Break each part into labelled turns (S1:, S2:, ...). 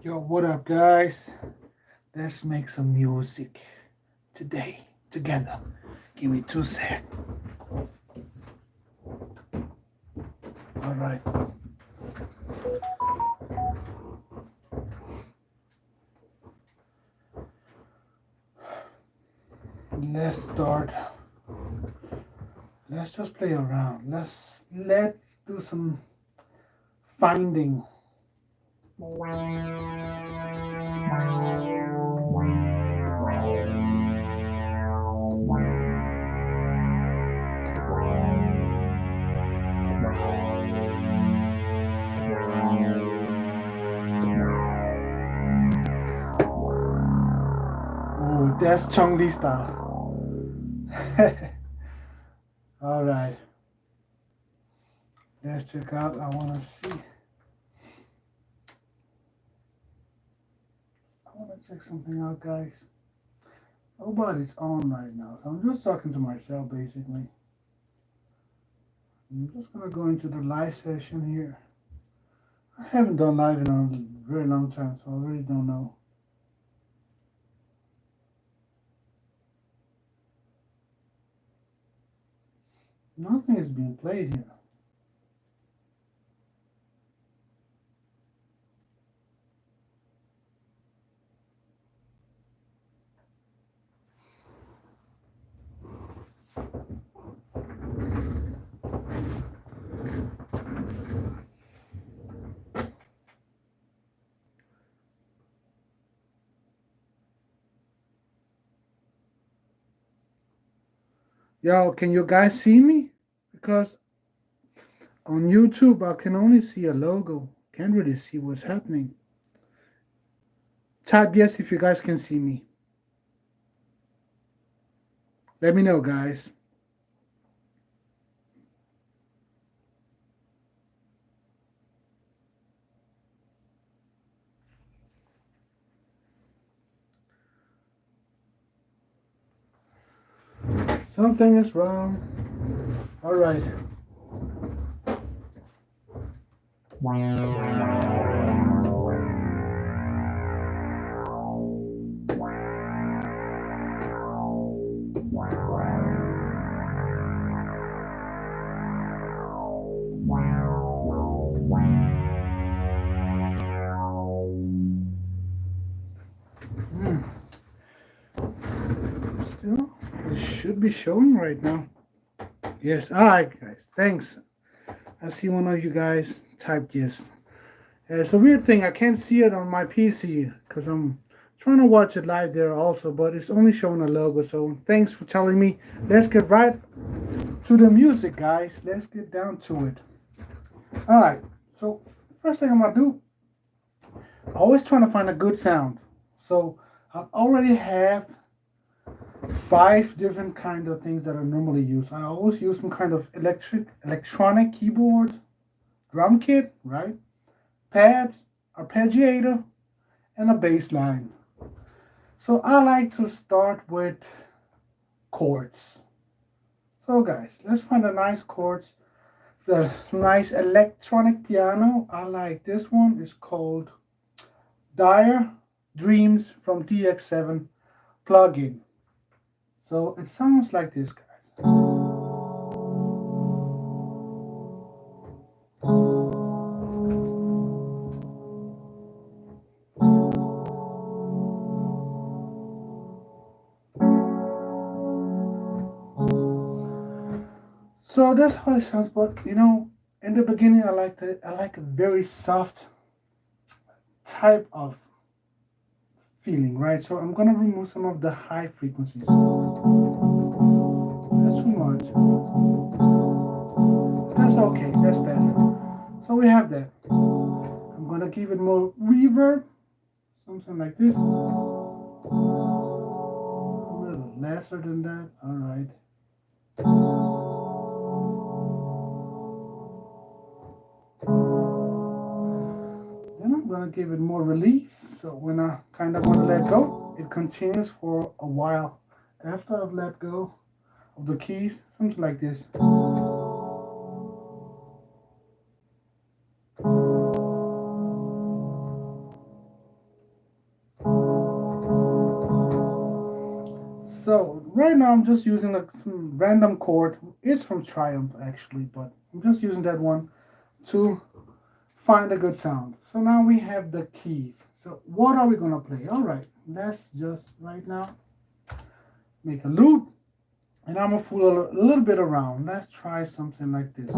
S1: Yo, what up, guys? Let's make some music today together. Give me 2 seconds. All right. Let's start. Let's just play around. Let's do some finding. Oh, that's Chong-Li style. All right. Let's check out. I want to see. I want to check something out, guys. Nobody's on right now, so I'm just talking to myself basically. I'm just gonna go into the live session here. I haven't done live in a very long time, so I really don't know. Nothing is being played here. Yo, can you guys see me? Because on YouTube I can only see a logo. Can't really see what's happening. Type yes if you guys can see me. Let me know, guys. Something is wrong. All right. Still, it should be showing right now. Yes. All right, guys. Thanks. I see one of you guys typed yes. It's a weird thing. I can't see it on my PC because I'm trying to watch it live there also, but it's only showing a logo. So thanks for telling me. Let's get right to the music, guys. Let's get down to it. All right. So first thing I'm gonna do, I always trying to find a good sound. So I already have 5 different kind of things that are normally used. I always use some kind of electronic keyboard, drum kit, right? Pads, arpeggiator, and a bass line. So I like to start with chords. So guys, let's find a nice chords. The nice electronic piano. I like this one. It's called Dire Dreams from DX7 plugin. So it sounds like this, guys. So that's how it sounds. But in the beginning, I like a very soft type of feeling, right? So I'm gonna remove some of the high frequencies. That's too much. That's okay. That's better. So we have that. I'm gonna give it more reverb, something like this. A little lesser than that. All right. Then I'm gonna give it more release. So when I kind of want to let go, it continues for a while. After I've let go of the keys, something like this. So right now I'm just using like some random chord. It's from Triumph actually, but I'm just using that one to find a good sound. So now we have the keys. So what are we gonna play? All right, let's just right now make a loop, and I'm gonna fool a little bit around. Let's try something like this.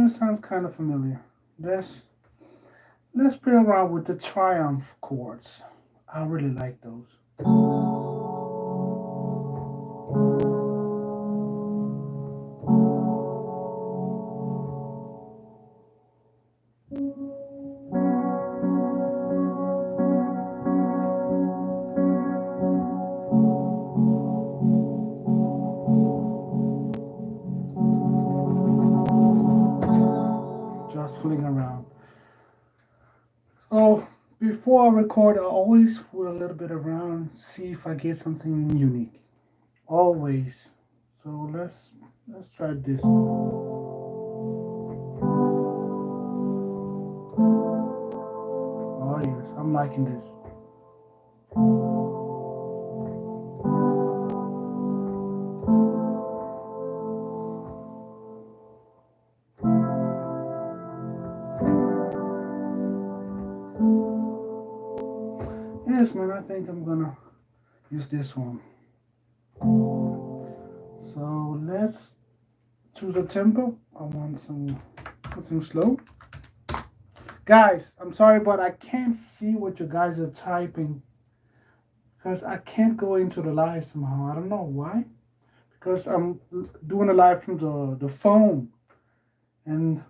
S1: It sounds kind of familiar. Let's play around with the Triumph chords. I really like those. Just fooling around. So before I record, I always fool a little bit around, see if I get something unique. Always. So let's try this. Oh yes, I'm liking this. Yes, man, I think I'm gonna use this one. So let's choose a tempo. I want something slow. Guys, I'm sorry, but I can't see what you guys are typing because I can't go into the live somehow. I don't know why. Because I'm doing a live from the phone, and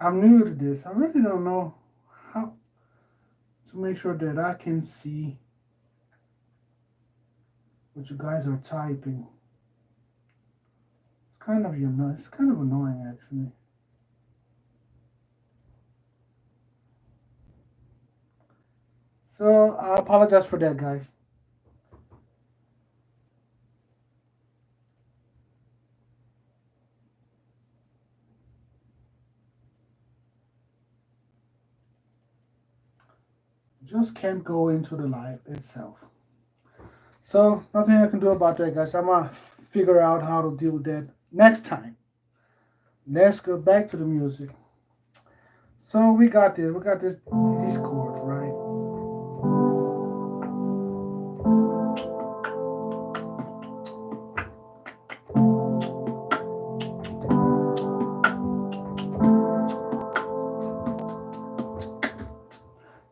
S1: I'm new to this. I really don't know how to make sure that I can see what you guys are typing. It's kind of annoying actually. So I apologize for that, guys. Just can't go into the live itself. So nothing I can do about that, guys. I'm gonna figure out how to deal with that next time. Let's go back to the music. So we got this. We got these chords, right?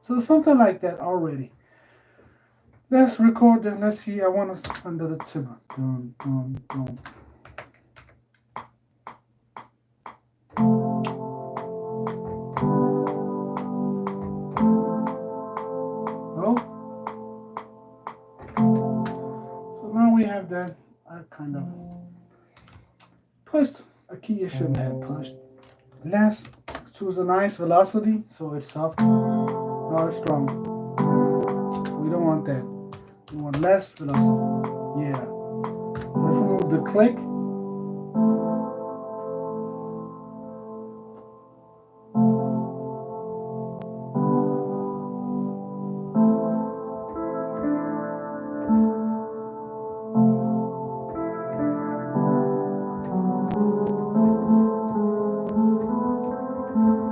S1: So something like that already. Let's record them. Let's see. I want to under the timber. Dun, dun, dun. Oh. So now we have that. I kind of pushed a key I shouldn't have pushed. Let's choose a nice velocity so it's soft, not strong. We don't want that. We want less velocity. Yeah. Let's remove the click.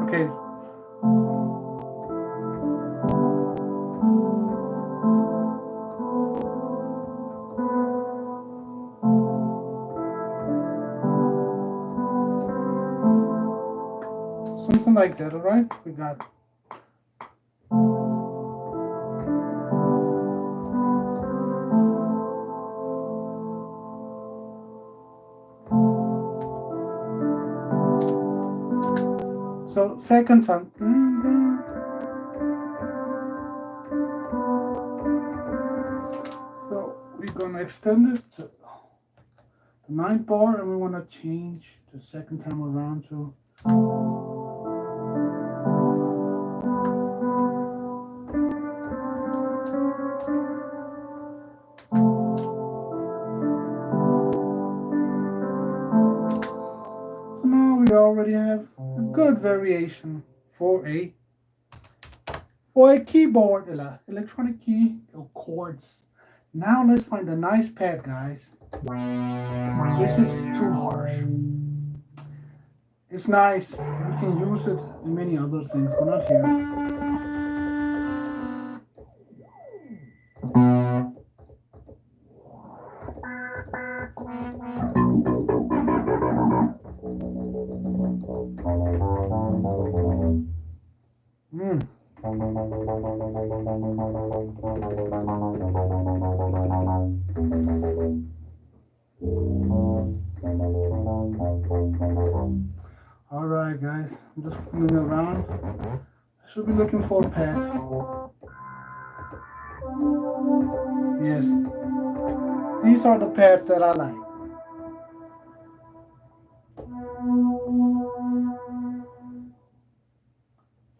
S1: Okay. Something like that, alright? We got so second time. So we're gonna extend this to the ninth bar, and we wanna change the second time around to already have a good variation for a keyboard, electronic key or chords. Now let's find a nice pad, guys. This is too harsh. It's nice. You can use it in many other things, but not here. Alright guys, I'm just feeling around. I should be looking for a pad. Yes. These are the pads that I like.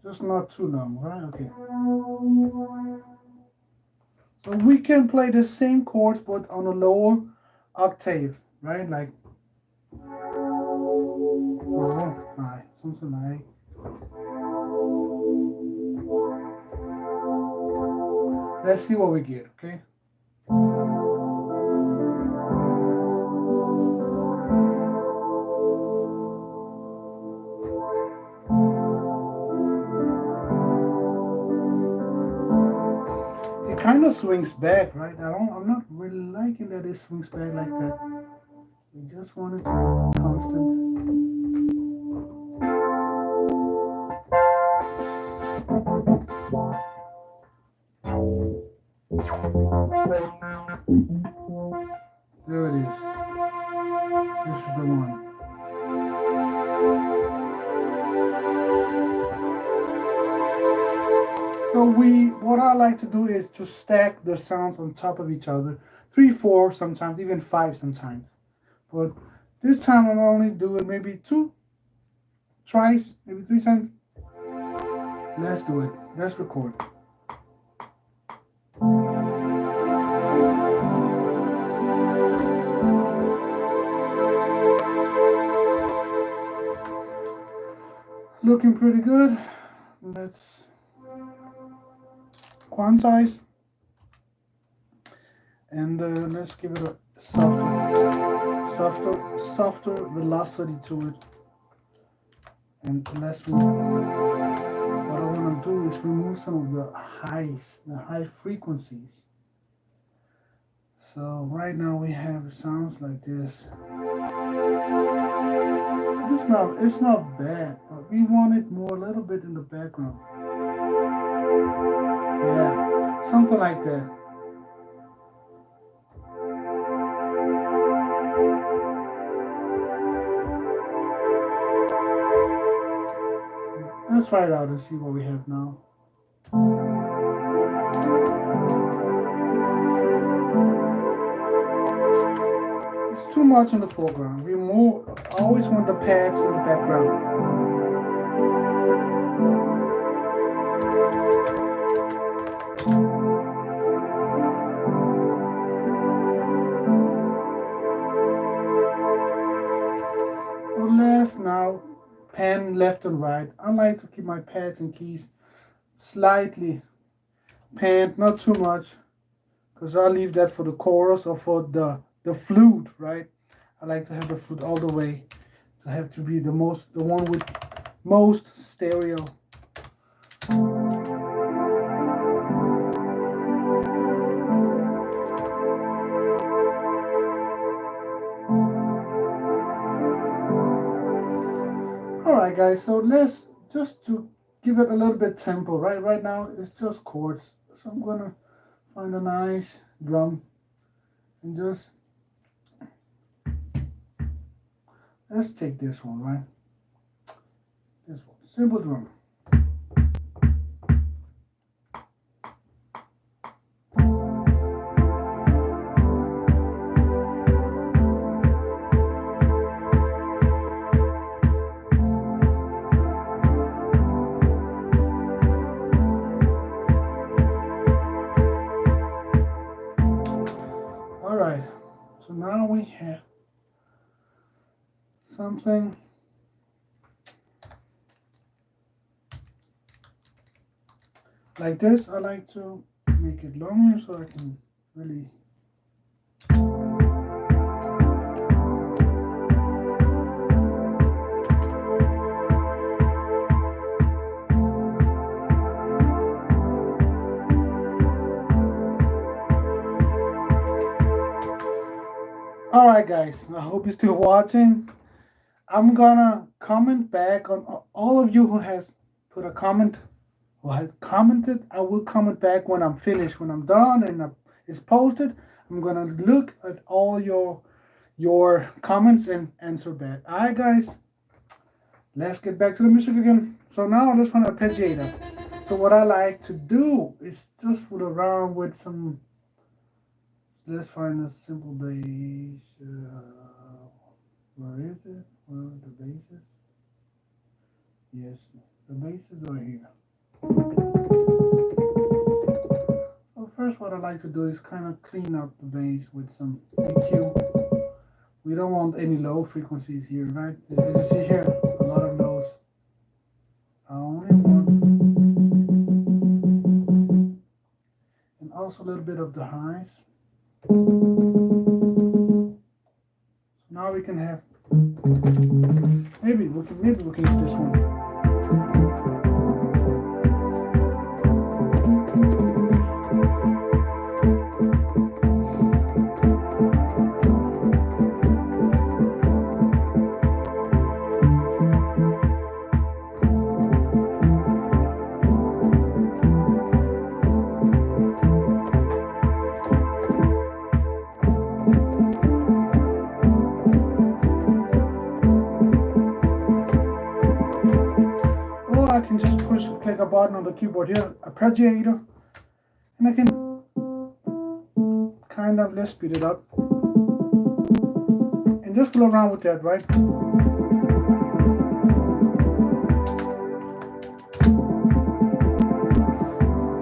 S1: Just not too long, right? Okay. So we can play the same chords but on a lower octave, right? Like something like. Let's see what we get, okay? It kind of swings back, right? I'm not really liking that it swings back like that. We just want it to be constant. There it is. This is the one. So what I like to do is to stack the sounds on top of each other. 3, 4 sometimes, even 5 sometimes. But this time I'm only doing maybe 2 tries, maybe 3 times. Let's do it. Let's record. Looking pretty good. Let's quantize and let's give it a softer velocity to it. And what I want to do is remove some of the high frequencies. So right now we have sounds like this. It's not bad, but we want it more a little bit in the background. Yeah, something like that. Let's try it out and see what we have now. It's too much in the foreground. I always want the pads in the background. So let's now pan left and right. I like to keep my pads and keys slightly panned, not too much, because I'll leave that for the chorus or for the flute, right? I like to have the flute all the way. To have to be the one with most stereo. Alright guys, so let's just to give it a little bit tempo, right? Right now it's just chords. So I'm gonna find a nice drum and just let's take this one, right? This one, simple drum. All right, so now we have something like this. I like to make it longer so I can really. Alright guys, I hope you're still watching. I'm gonna comment back on all of you who has put a comment, who has commented. I will comment back when I'm finished, when I'm done and it's posted. I'm gonna look at all your comments and answer back. Alright guys, let's get back to the music again. So now let's find arpeggiator. So what I like to do is just fool around with some. Let's find a simple bass. Where is it? Where are the basses? Yes, the basses are here. So first what I like to do is kind of clean up the bass with some EQ. We don't want any low frequencies here, right? As you see here, a lot of lows. I only want, and also a little bit of the highs. So now we can have, maybe we can use this one. I can just click a button on the keyboard here, arpeggiator, and I can kind of, let's speed it up, and just fool around with that, right?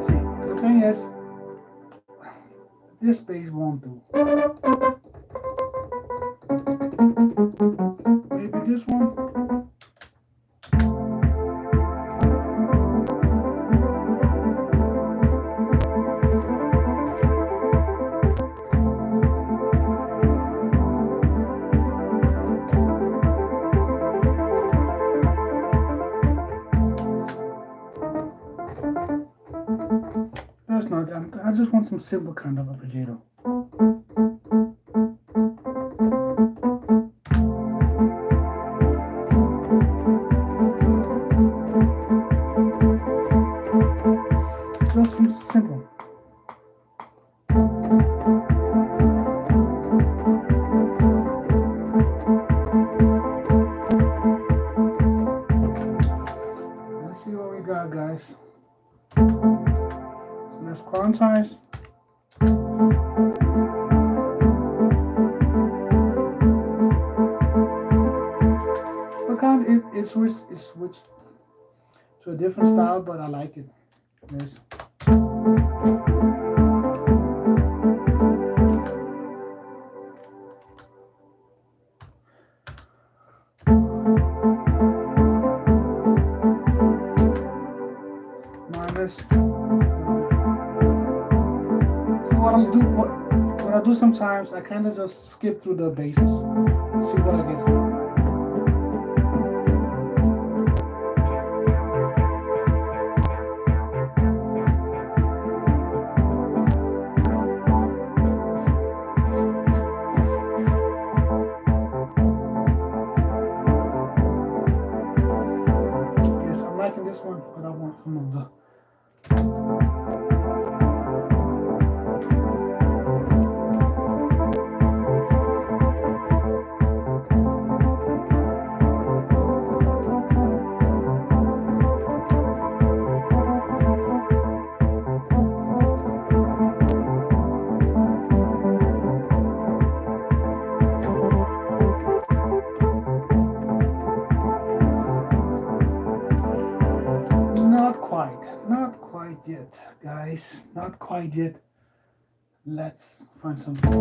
S1: See, the thing is, this bass won't do. Maybe this one. That's not, I just want some simple kind of arpeggiato. Just some simple. Let's see what we got, guys. Let's quantize. Look on it switched to a different style, but I like it. Yes. Minus. What I do sometimes, I kind of just skip through the basses, see what I get. Yes, I'm liking this one, but I want some of the. Not quite yet, guys. Not quite yet. Let's find something.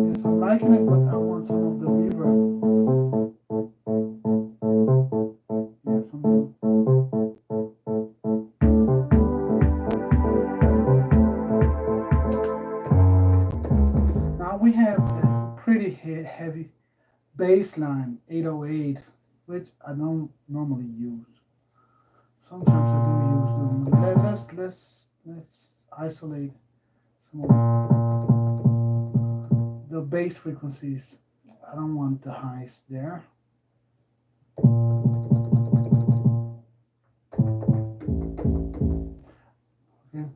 S1: Yes, I'm liking it, but I want some of the bass line 808, which I don't normally use. Sometimes I do use them. Let's isolate some of the bass frequencies. I don't want the highs there. Okay.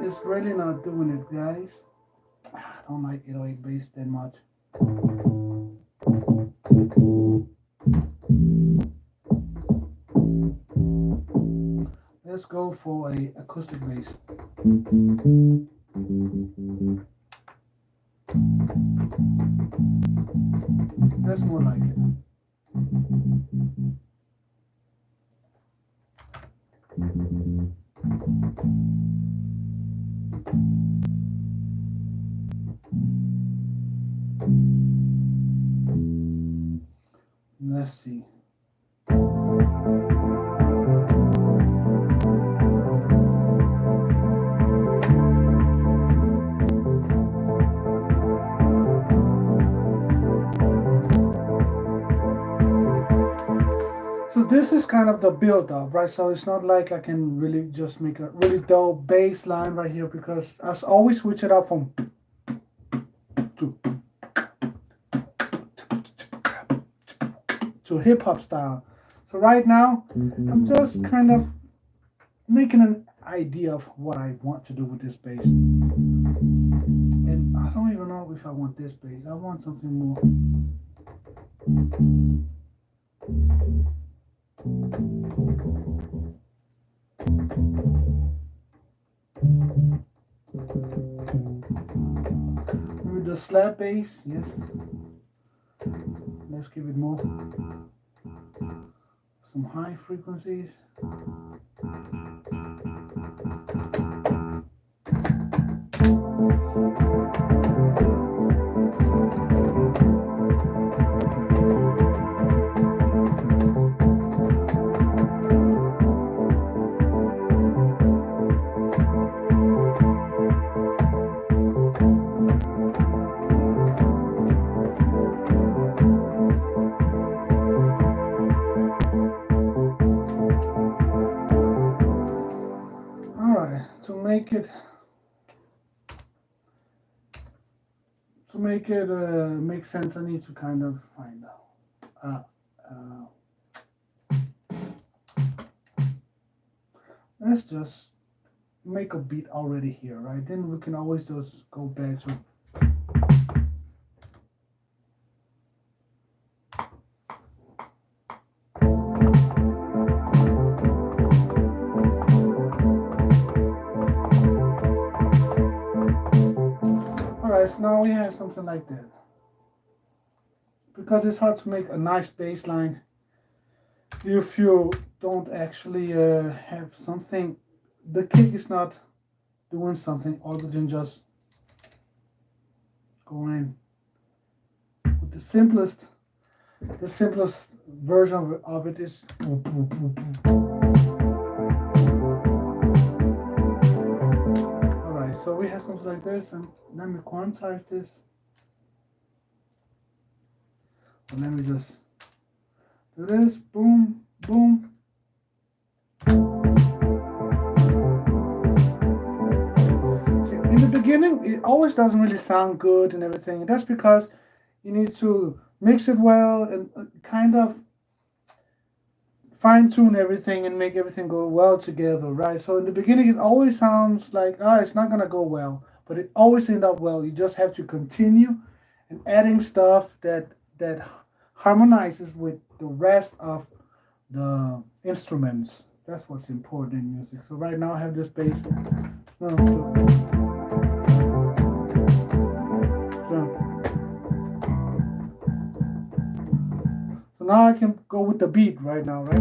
S1: Is really not doing it, guys. I don't like 808 bass that much. Let's go for a acoustic bass. That's more like it. Let's see. So this is kind of the build up, right? So it's not like I can really just make a really dope bass line right here, because I always switch it up from to hip hop style. So right now, I'm just kind of making an idea of what I want to do with this bass. And I don't even know if I want this bass. I want something more. With the slap bass, yes. Let's give it more. Some high frequencies. To make it make sense, I need to kind of find out. Let's just make a beat already here, right? Then we can always just go back to. So now we have something like that. Because it's hard to make a nice bass line if you don't actually have something, the kick is not doing something other than just going with the simplest version of it is alright, so we have something like this, and let me quantize this. And let me just do this, boom, boom. See, in the beginning, it always doesn't really sound good and everything. And that's because you need to mix it well and kind of fine-tune everything and make everything go well together, right? So in the beginning, it always sounds like, it's not gonna go well, but it always ends up well. You just have to continue and adding stuff that harmonizes with the rest of the instruments. That's what's important in music. So right now I have this bass. now I can go with the beat right now, right?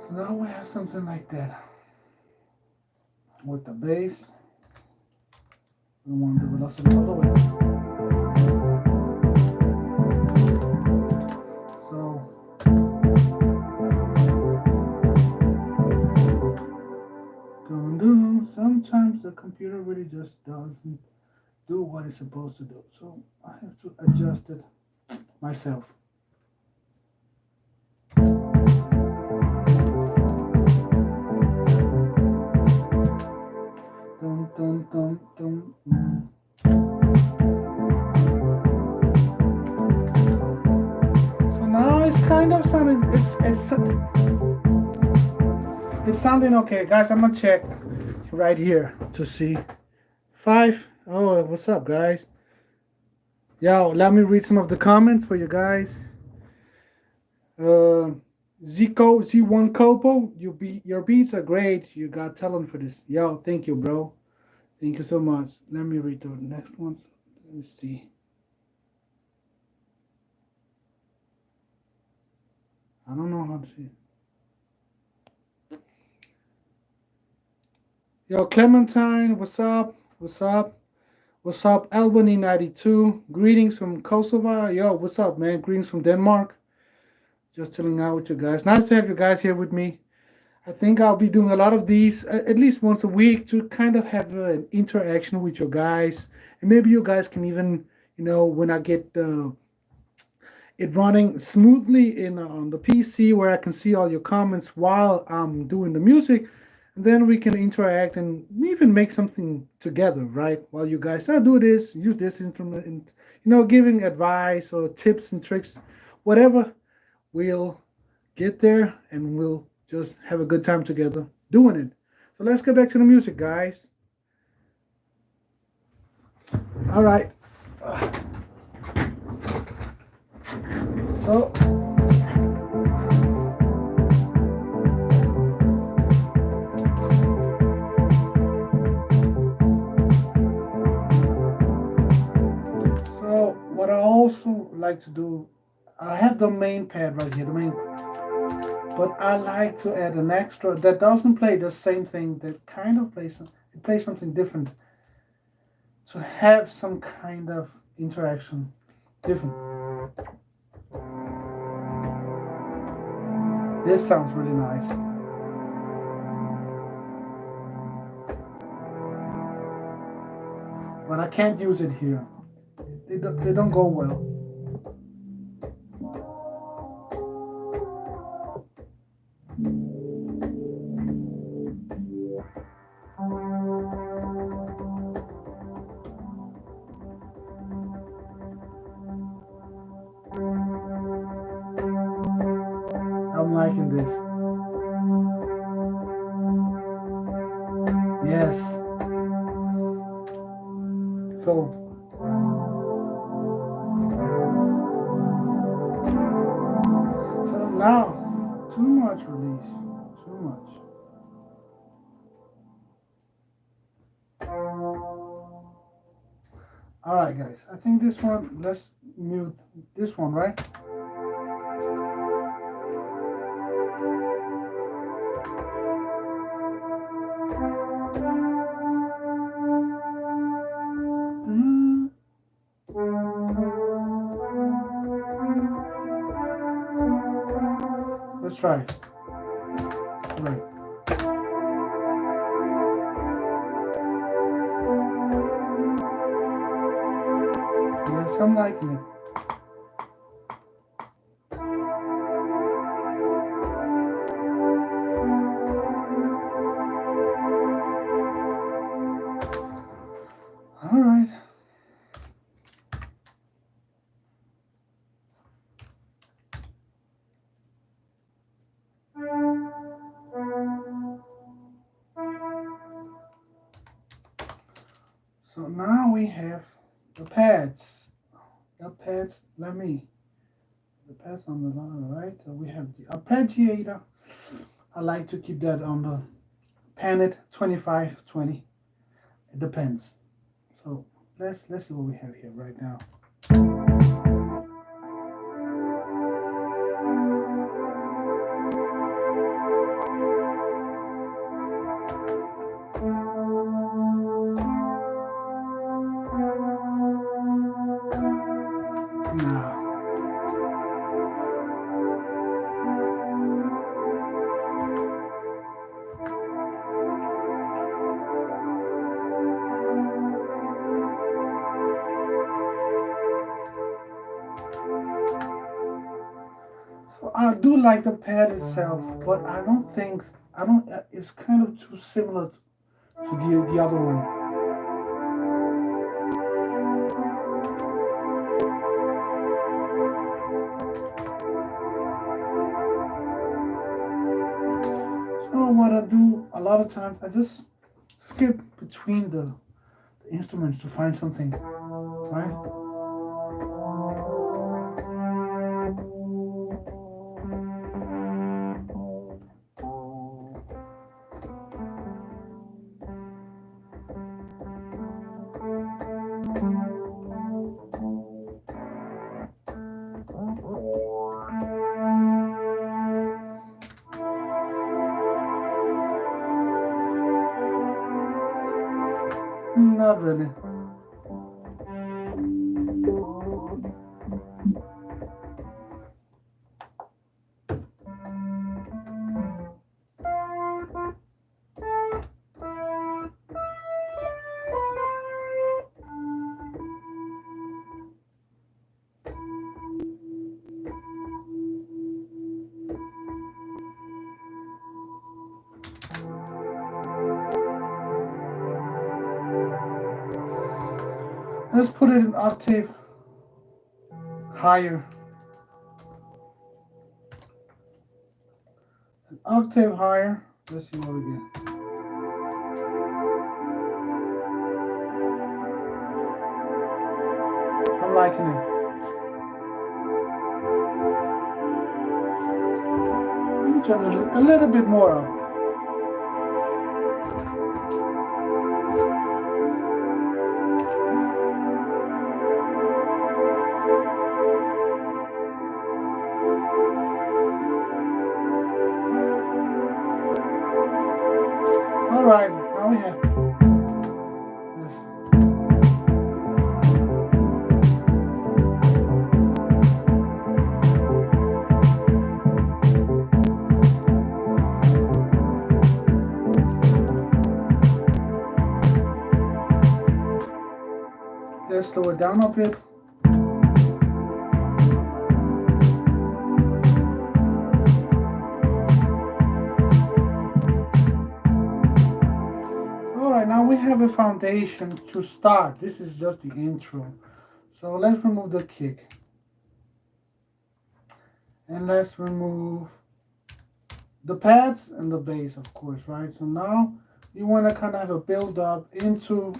S1: So now we have something like that. With the bass, we want the velocity all the way. So sometimes the computer really just doesn't do what it's supposed to do. So I have to adjust it myself. Dum, dum, dum, dum, So now it's kind of sounding. It's sounding okay, guys. I'm gonna check right here to see. 5. Oh, what's up, guys? Yo, let me read some of the comments for you guys. Z1 Copo, your beats are great. You got talent for this. Yo, thank you, bro. Thank you so much. Let me read the next ones. Let me see. I don't know how to see. Yo, Clementine, what's up? What's up? What's up, Albany 92? Greetings from Kosovo. Yo, what's up, man? Greetings from Denmark. Just chilling out with you guys. Nice to have you guys here with me. I think I'll be doing a lot of these at least once a week to kind of have an interaction with you guys. And maybe you guys can even, when I get it running smoothly on the PC where I can see all your comments while I'm doing the music, and then we can interact and even make something together, right? While you guys do this, use this instrument, and giving advice or tips and tricks, whatever. We'll get there and we'll just have a good time together doing it. So let's get back to the music, guys. All right. So what I also like to do, I have the main pad right here, but I like to add an extra that doesn't play the same thing, that kind of plays something different, to have some kind of interaction different. This sounds really nice. But I can't use it here. They don't go well. I'm liking this. Yes. So now, too much release. Too much. Alright guys, I think this one, let's mute this one, right? Let's try it. Right. Yes, I'm liking it. All right. So now we have the pads. The pads on the line, right? So we have the arpeggiator. I like to keep that on the Panet 2520. It depends. So let's see what we have here right now. Now, so I do like the pad itself, but I don't think I don't. It's kind of too similar to the other one. So what I do a lot of times, I just skip between the instruments to find something, right? Not really. Let's put it an octave higher. An octave higher. Let's see what we get. I'm liking it. Let me turn it a little bit more up. All right, now we have this. Let's slow it down a bit. Alright, now we have a foundation to start. This is just the intro. So let's remove the kick. And let's remove the pads and the bass, of course, right? So now you want to kind of have a build up into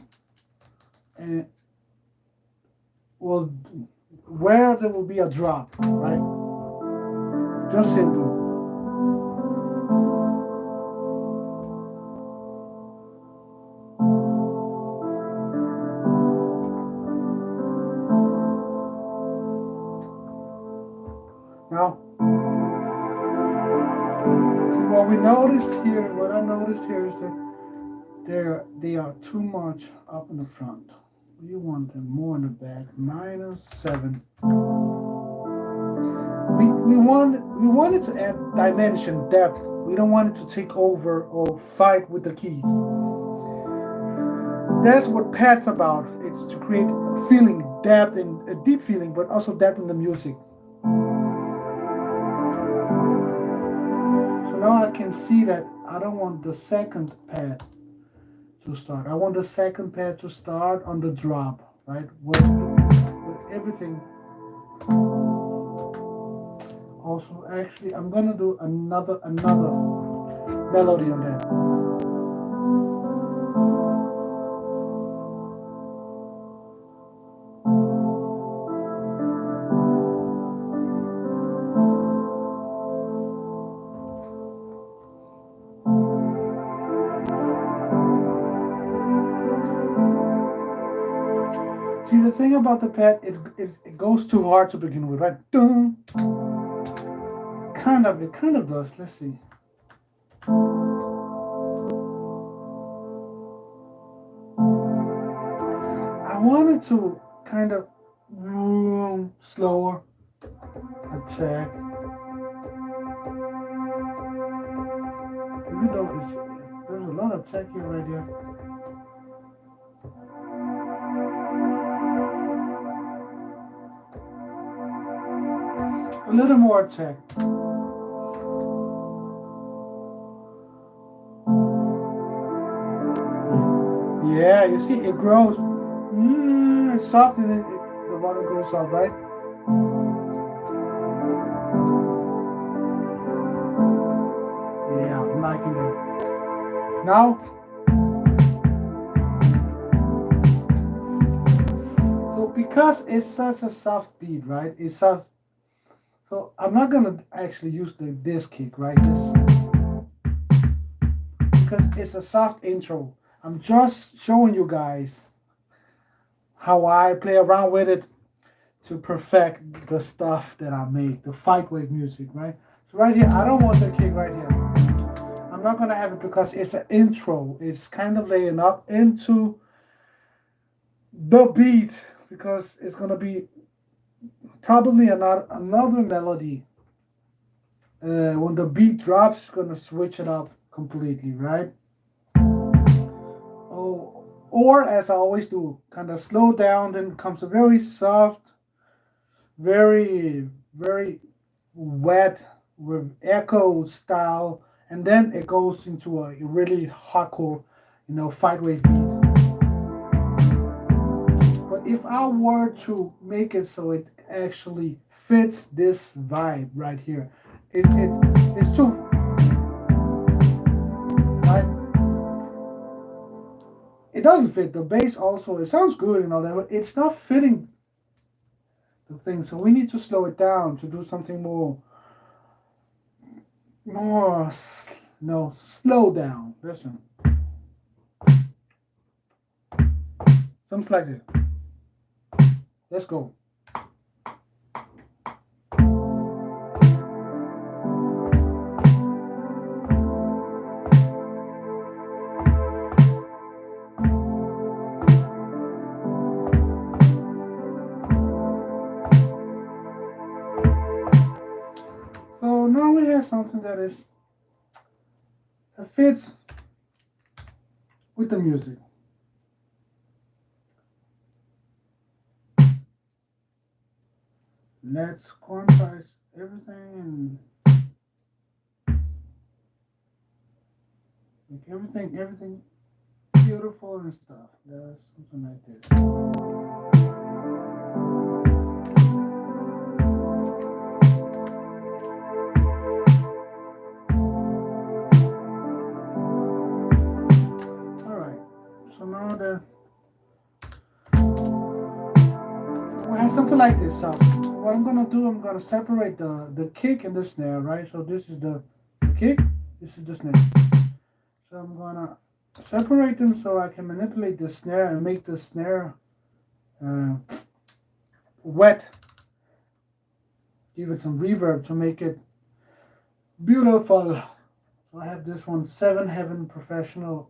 S1: well, where there will be a drop, right? Just simple. Now, see what we noticed here, what I noticed here is that they are too much up in the front. We want them more in the back. -7. We wanted to add dimension, depth. We don't want it to take over or fight with the keys. That's what Pat's about. It's to create a feeling, depth, and a deep feeling, but also depth in the music. So now I can see that I don't want the second pad to start. I want the second pad to start on the drop, right? With everything. Also, actually, I'm gonna do another melody on that. See, the thing about the pad, it goes too hard to begin with, right? Dun. It kind of does. Let's see. I wanted to kind of slower attack. Even though there's a lot of attack here right here. A little more attack. Yeah, you see, it grows. It's soft and the water goes up, right? Yeah, I'm liking it. Now, so because it's such a soft beat, right? It's soft. So I'm not gonna actually use this kick, right? Because it's a soft intro. I'm just showing you guys how I play around with it to perfect the stuff that I make, the Fightwave music, right? So right here, I don't want the kick right here. I'm not gonna have it because it's an intro. It's kind of laying up into the beat because it's gonna be probably another melody. When the beat drops, it's gonna switch it up completely, right? Or as I always do, kind of slow down, then comes a very soft, very, very wet with echo style, and then it goes into a really hardcore, Fightwave beat. But if I were to make it so it actually fits this vibe right here, it's too, right? It doesn't fit the bass also. It sounds good and all that, but it's not fitting the thing. So we need to slow it down to do something more, slow down. Listen. Something like this. Let's go. So now we have something that fits with the music. Let's quantize everything and make everything beautiful and stuff. That's something like this. So now we have something like this. So what I'm gonna do, I'm gonna separate the kick and the snare, right? So this is the kick, this is the snare. So I'm gonna separate them so I can manipulate the snare and make the snare wet. Give it some reverb to make it beautiful. So I have this one, 7 Heaven Professional.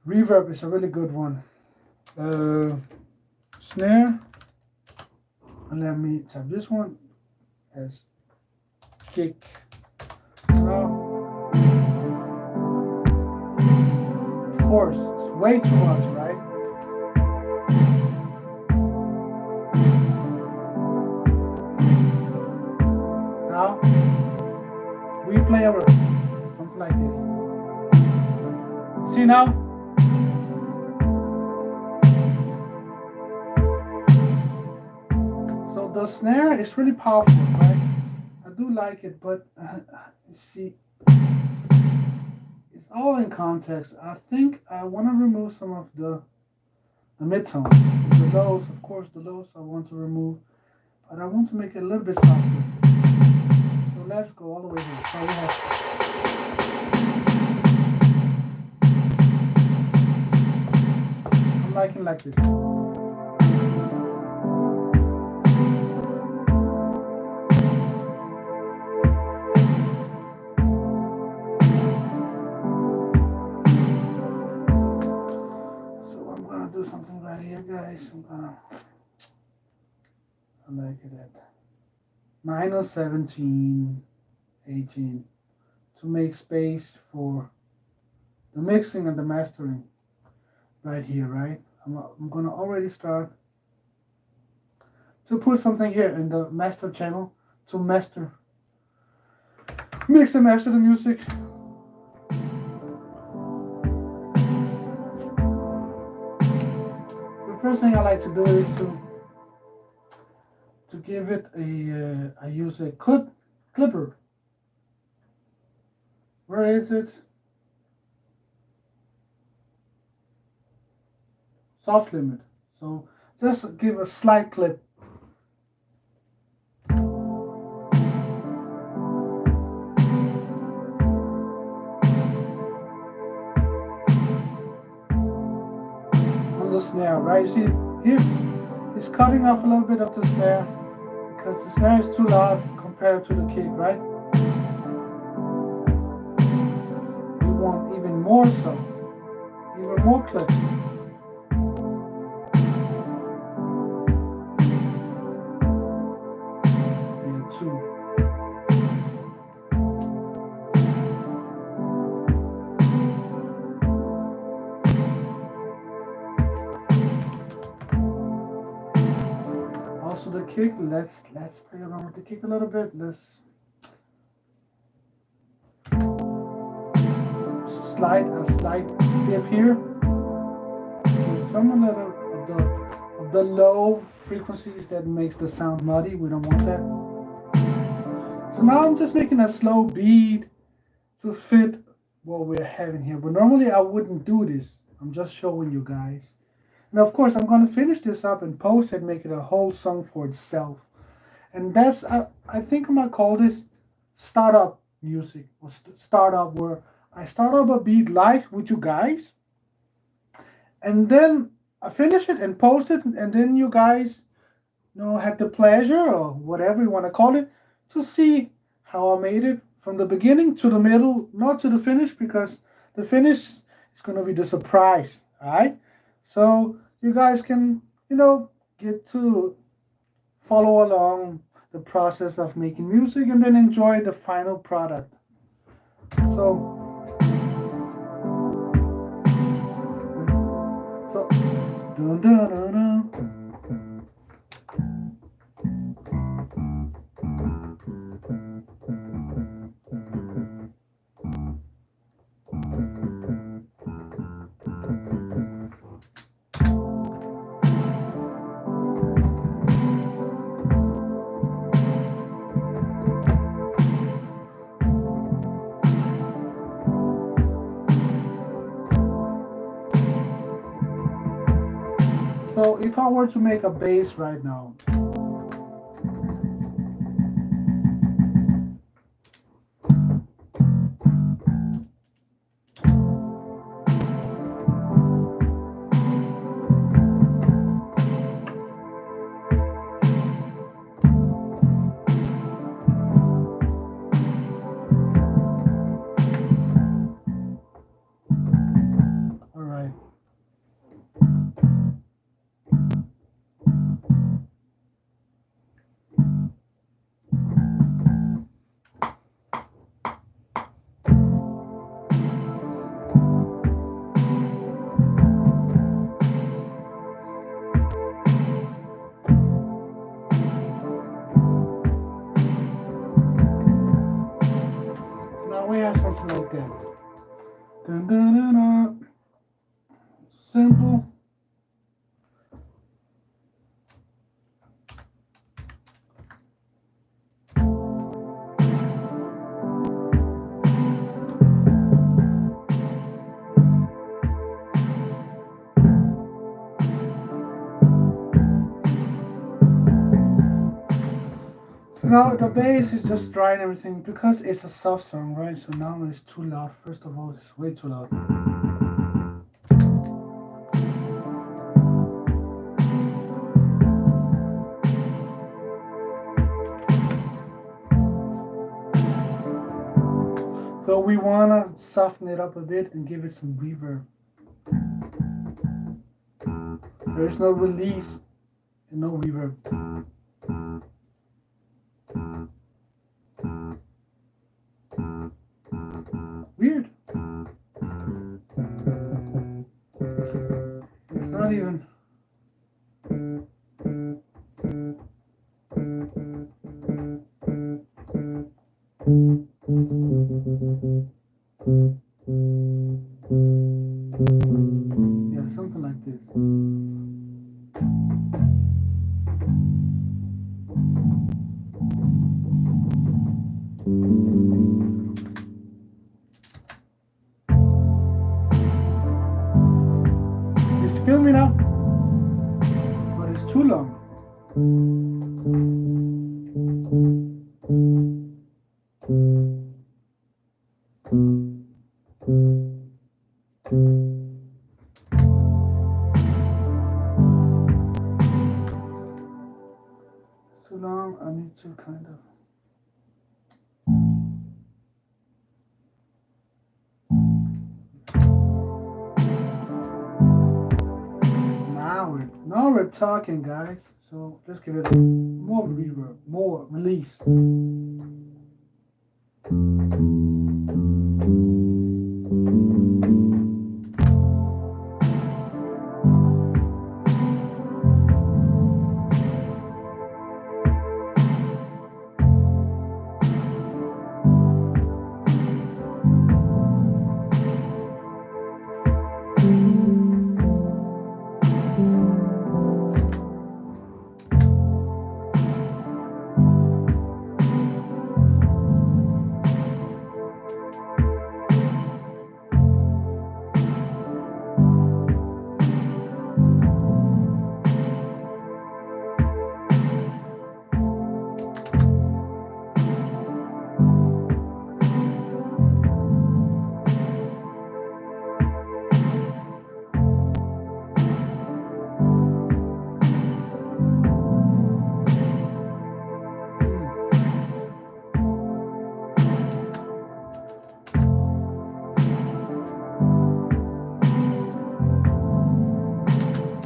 S1: Reverb is a really good one. Snare. And let me tap this one as kick. Now, of course, it's way too much, right? Now, we play over something like this. See now? The snare is really powerful, right? I do like it, but see, it's all in context. I think I want to remove some of the midtones. The lows, of course, the lows I want to remove, but I want to make it a little bit softer. So let's go all the way here. So we have I'm liking like this. So I'm gonna do something right here, guys. I like it at minus 17, 18 to make space for the mixing and the mastering right here, right? I'm gonna already start to put something here in the master channel to mix and master the music. The first thing I like to do is to give it a I use a clipper. Where is it? Soft limit. So just give a slight clip. On the snare, right? You see here, it's cutting off a little bit of the snare because the snare is too loud compared to the kick, right? We want even more so, even more clip. Also the kick, let's play around with the kick a little bit. Let's slide a slight dip here. With some of the low frequencies that makes the sound muddy. We don't want that. So now I'm just making a slow beat to fit what we're having here. But normally I wouldn't do this. I'm just showing you guys. And of course I'm going to finish this up and post it, make it a whole song for itself. And that's, I think I'm going to call this startup music, or startup, where I start up a beat live with you guys. And then I finish it and post it. And then you guys, have the pleasure, or whatever you want to call it, to see how I made it from the beginning to the middle, not to the finish, because the finish is going to be the surprise, all right? So you guys can, get to follow along the process of making music and then enjoy the final product. So dun, dun, dun, dun. So if I were to make a bass right now, all right. We have something like that. Dun, dun, dun, dun. Simple. Now the bass is just drying everything because it's a soft song, right? So now it's too loud. First of all, it's way too loud. So we wanna soften it up a bit and give it some reverb. There's no release and no reverb. Weird. It's not even. Yeah, something like this. It's filming up, but it's too long. Too long. I need to kind of. Now we're talking, guys. So let's give it more reverb, more release.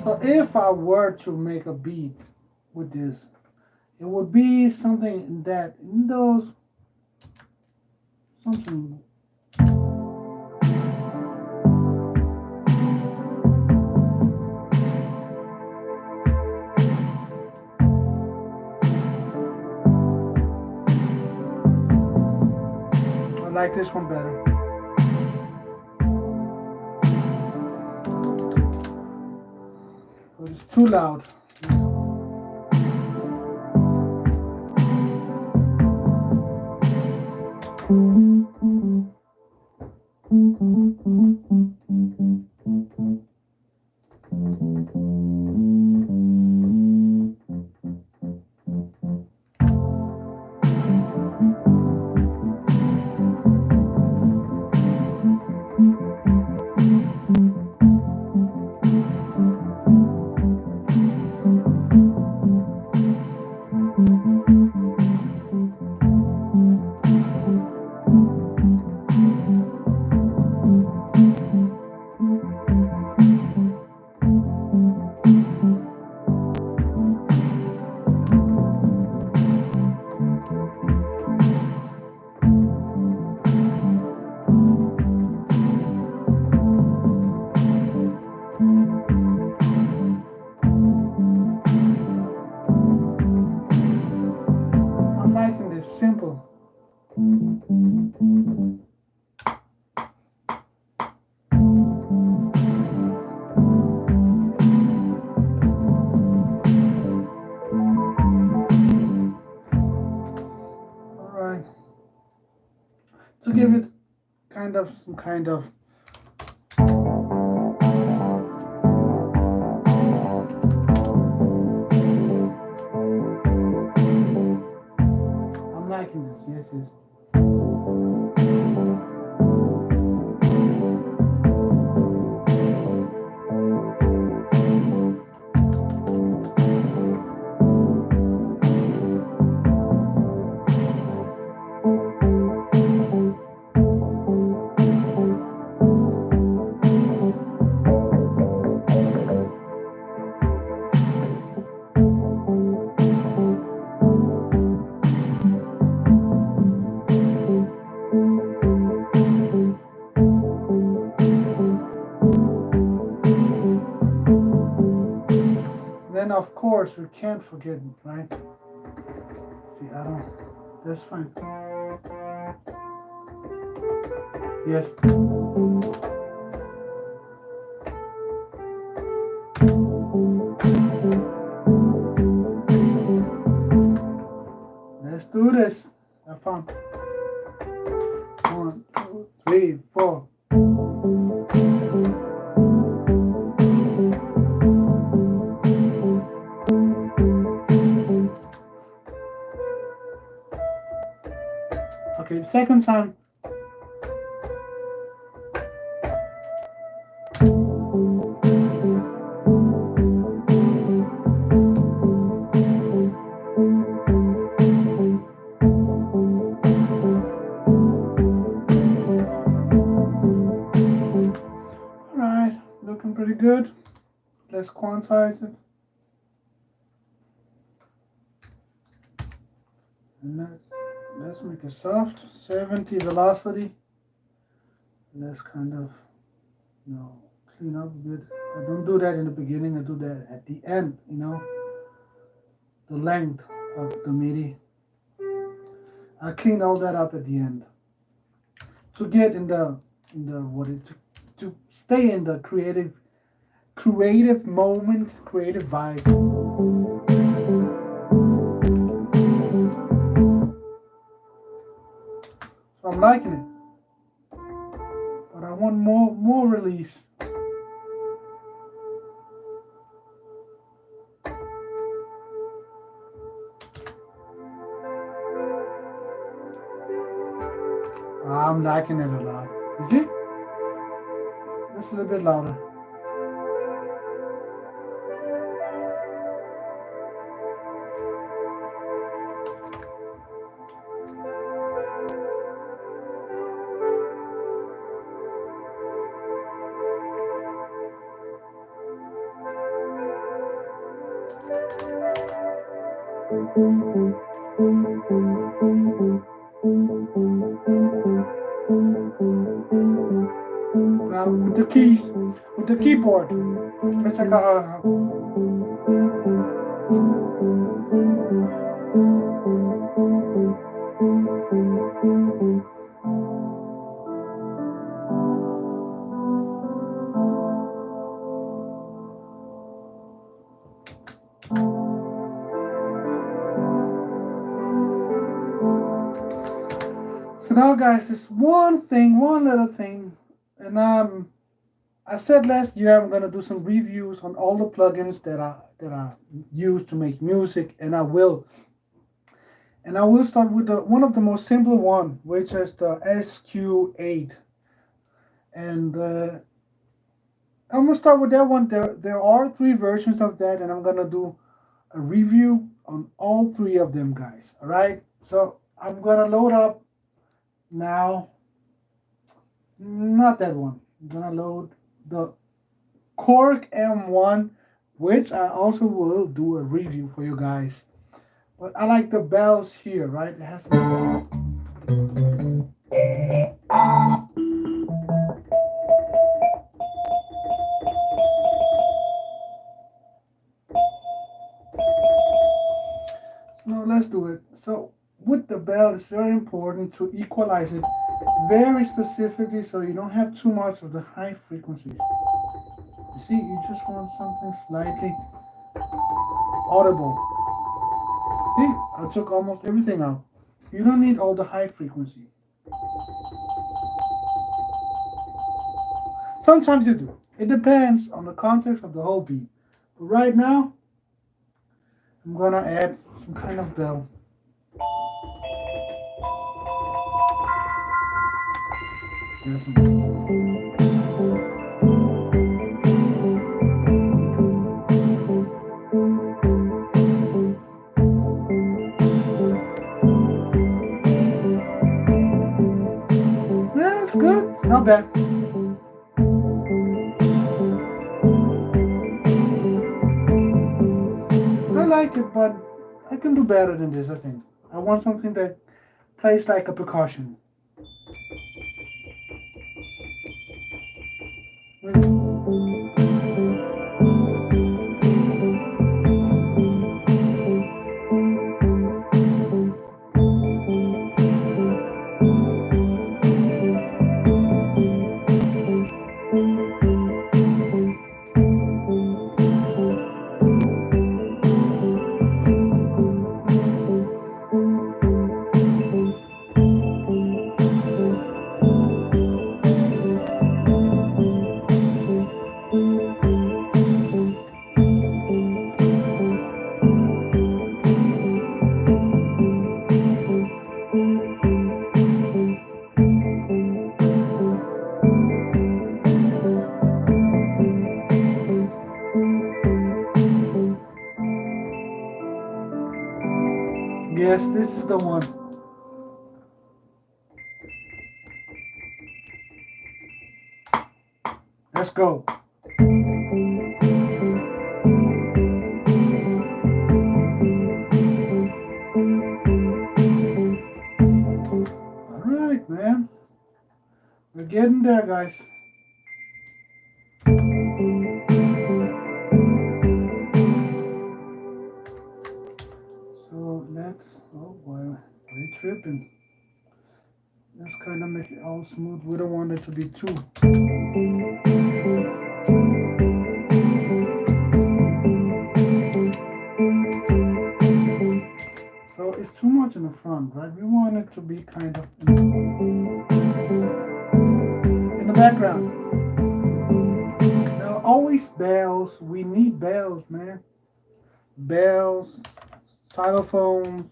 S1: So if I were to make a beat with this, it would be something in those, something. I like this one better. But it's too loud. I'm liking this simple. Alright. To give it some kind of I'm liking this, yes. And of course, we can't forget, right? See, I don't. That's fine. Yes. Let's do this. Have fun. 1, 2, 3, 4. Okay, second time. Alright, looking pretty good. Let's quantize it. And let's make it soft. 70 velocity. Let's kind of, clean up a bit. I don't do that in the beginning, I do that at the end, the length of the MIDI. I clean all that up at the end to get to stay in the creative moment, creative vibe. So I'm liking it, but I want more release. I'm liking it a lot. You see? Just a little bit louder. Now with the keys, with the keyboard, let's check out. So now, guys, this one little thing, and I said last year I'm gonna do some reviews on all the plugins that I use to make music, and I will. And I will start with one of the most simple one, which is the SQ8. And I'm gonna start with that one. There are 3 versions of that, and I'm gonna do a review on all 3 of them, guys. All right. So I'm gonna load up now. Not that one. I'm gonna load the Korg M1, which I also will do a review for you guys. But I like the bells here, right? It has to No, let's do it. So with the bell, it's very important to equalize it very specifically so you don't have too much of the high frequencies. You see, you just want something slightly audible. See, I took almost everything out. You don't need all the high frequency. Sometimes you do. It depends on the context of the whole beat. But right now, I'm gonna add some kind of bell. Yes. Yeah, it's good. It's not bad. I like it, but I can do better than this, I think. I want something that plays like a percussion. Yes, this is the one. Let's go. All right, man. We're getting there, guys. So let's, oh boy, we're tripping. Let's kind of make it all smooth. We don't want it to be too. So it's too much in the front, right? We want it to be kind of in the background. Now, always bells. We need bells, man. Bells, xylophones.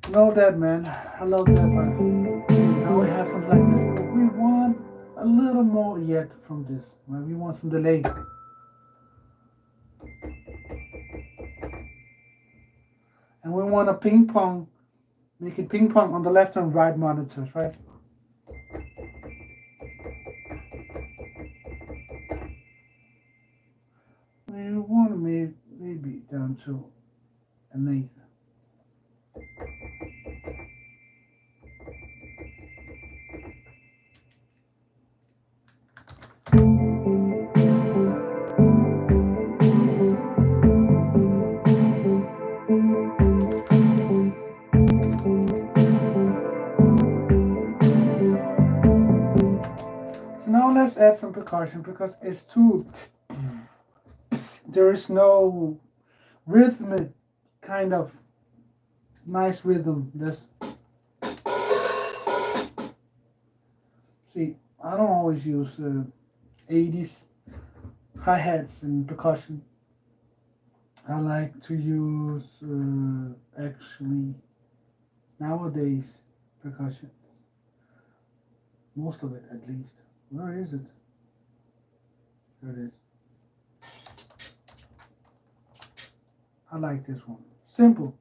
S1: Love that, man. I love that part. Now we have something like this, but we want a little more yet from this. Right? We want some delay. And we want a ping pong, make it ping pong on the left and right monitors, right? We want to maybe down to an eighth. Now let's add some percussion because it's too. There is no rhythmic kind of nice rhythm. This. See, I don't always use 80s hi-hats and percussion. I like to use actually nowadays percussion. Most of it, at least. Where is it? There it is. I like this one. Simple.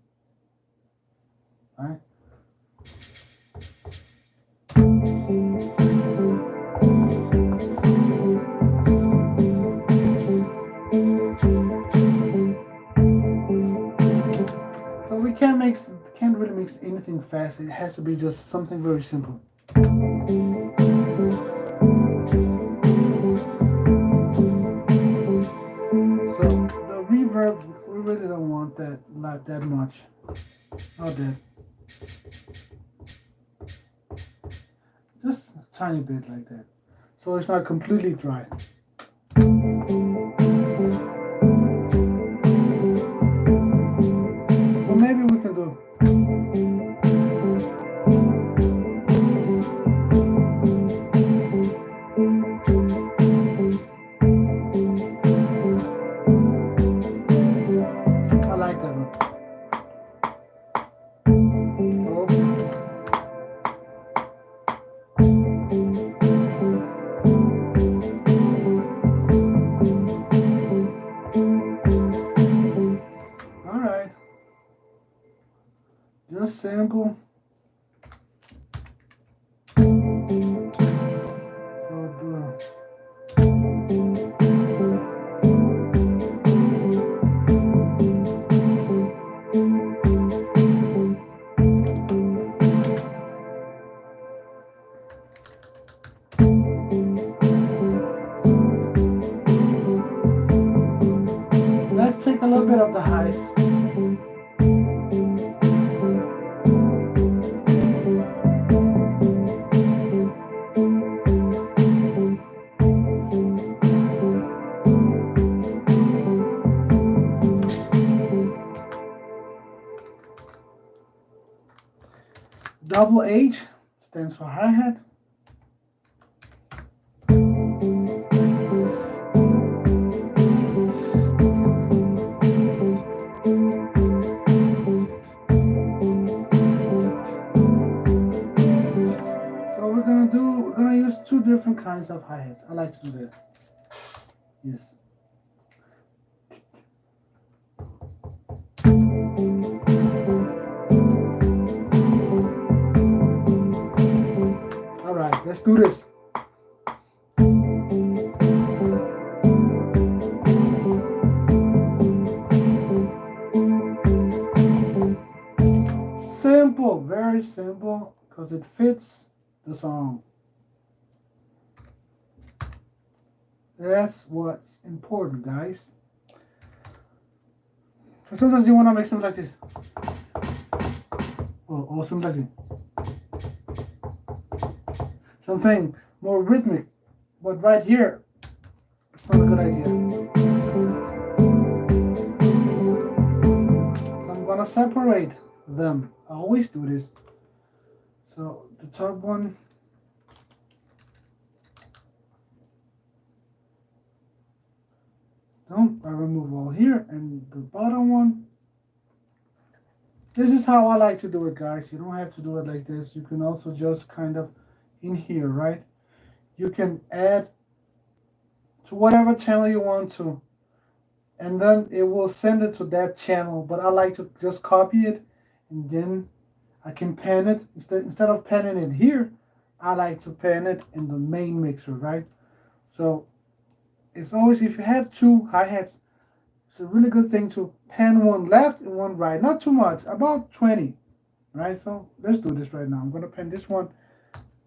S1: Right? So we can't really mix anything fast. It has to be just something very simple. We really don't want that, not that much. Not that. Just a tiny bit like that. So it's not completely dry. Or maybe we can do. Just sample. Let's take a little bit of the highs. Double H stands for hi-hat. So we're gonna use two different kinds of hi-hats. I like to do that. Yes. Let's do this. Simple, very simple, because it fits the song. That's what's important, guys. So sometimes you want to make something like this. Or something like this. Something more rhythmic. But right here, it's not a good idea. So I'm gonna separate them. I always do this. So the top one. I remove all here, and the bottom one. This is how I like to do it, guys. You don't have to do it like this. You can also just kind of in here, right? You can add to whatever channel you want to, and then it will send it to that channel. But I like to just copy it, and then I can pan it. Instead of panning it here, I like to pan it in the main mixer, right? So it's always, if you have two hi-hats, it's a really good thing to pan one left and one right. Not too much, about 20, right? So let's do this right now. I'm going to pan this one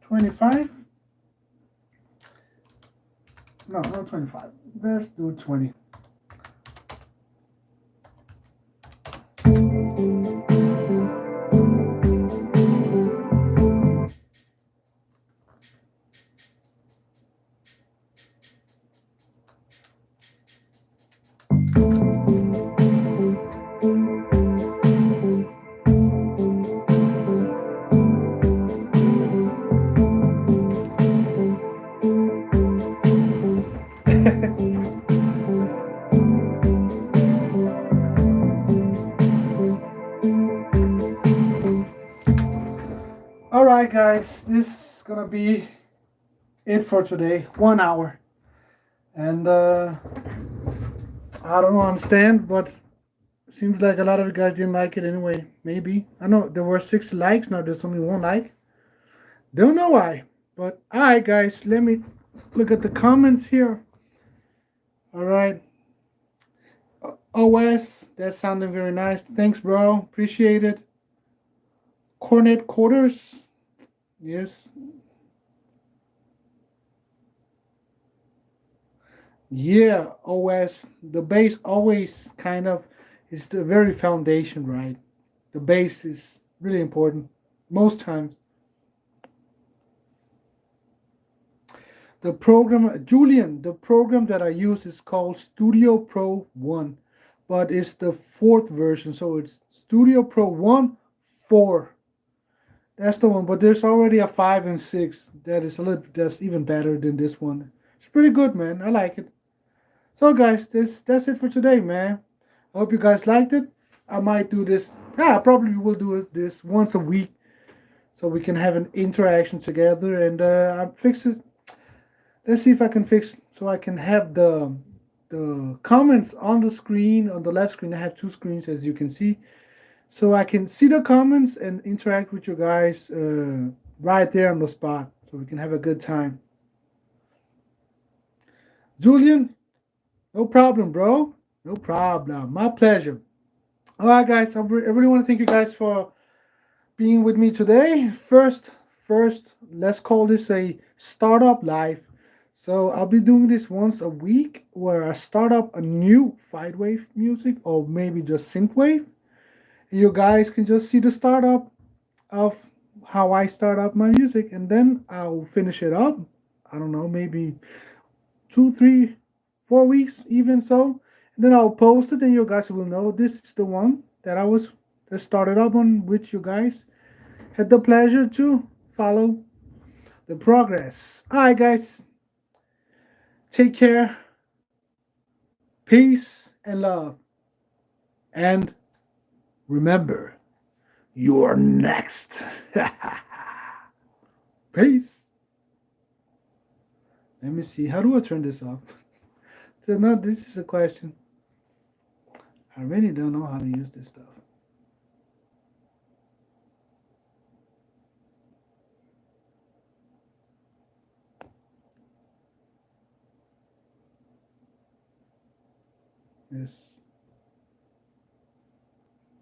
S1: 25. No, not 25. Let's do 20. Alright guys, this is gonna be it for today. 1 hour. And I don't understand, but seems like a lot of you guys didn't like it anyway. Maybe. I know there were 6 likes, now there's only 1 like. Don't know why. But alright guys, let me look at the comments here. Alright. OS, that sounded very nice. Thanks, bro. Appreciate it. Cornet Quarters. Yes. Yeah, OS. The bass always kind of is the very foundation, right? The bass is really important most times. The program, Julian, the program that I use is called Studio Pro 1, but it's the 4th version, so it's Studio Pro 1 4. That's the one, but there's already a 5 and 6 that's even better than this one. It's pretty good, man. I like it. So guys, that's it for today, man. I hope you guys liked it. I might do this. Yeah, I probably will do this once a week, so we can have an interaction together. And I fix it. Let's see if I can fix so I can have the comments on the screen. On the left screen, I have 2 screens, as you can see, so I can see the comments and interact with you guys right there on the spot, so we can have a good time. Julian, no problem, bro. No problem. My pleasure. All right, guys. I really want to thank you guys for being with me today. First, let's call this a startup live. So I'll be doing this once a week, where I start up a new Fightwave music, or maybe just synthwave. You guys can just see the startup of how I start up my music, and then I'll finish it up. I don't know, maybe 2, 3, 4 weeks, even so. And then I'll post it, and you guys will know this is the one that that started up on, which you guys had the pleasure to follow the progress. All right, guys. Take care. Peace and love. And remember, you're next. Peace. Let me see. How do I turn this off? So, no, this is a question. I really don't know how to use this stuff. this.